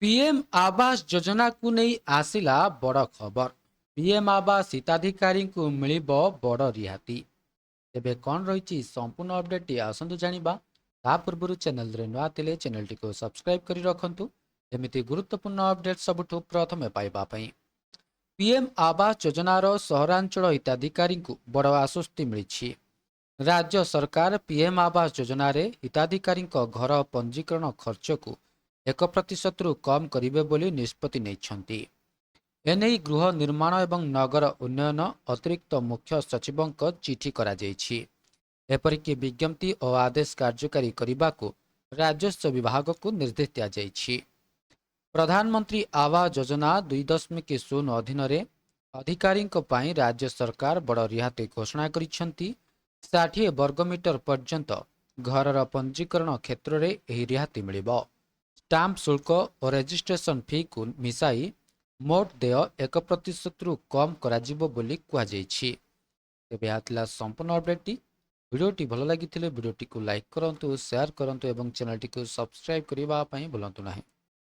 PM Awas Yojana को नहीं आसिला बड़ खबर। पीएम आवास हिताधिकारी को मिलिबो बड़ रिहाती। तेबे कौन रही संपूर्ण अपडेट आसतु जानिबा। ता पूर्व चैनल रे नुआ थिले चैनल टी को सब्सक्राइब करी रखंतु। एमिति गुरुत्वपूर्ण अपडेट सबुठु प्रथमे पाइबा पई। पीएम आवास योजनार सहरांचल हिताधिकारी को बड़ आश्वस्ति मिली। राज्य सरकार पीएम आवास योजना रे हिताधिकारी घर पंजीकरण खर्च को 1% रु कम करिवे बोली निष्पत्ति नेइछंती। एनेई गृह निर्माण एवं नगर उन्नयन अतिरिक्त मुख्य सचिवଙ୍କ चिठी करा जायछि। एपरिकी विज्ञप्ति और आदेश कार्यकारी करने को राजस्व विभाग को निर्देश दिया जायछि। प्रधानमंत्री आवास योजना 2.0 अधीन अधिकारी राज्य सरकार बड़ रिहाती घोषणा करिसेंती। 60 वर्गमीटर पर्यंत घरर पंजीकरण क्षेत्र में यह रिहाती मिलिबो। स्टाम्प शुल्क और रेजिस्ट्रेशन फी को मिसाई मोट देय 1% रु कम कराजिबो बोली कुहाଯାଇଛି। तेबे आथिला संपूर्ण अपडेट। वीडियोटी भल लगी वीडियोटी को लाइक करंतु, शेयर करंतु एवं चैनल टी को सब्सक्राइब करबा पई भूलंतु नाही।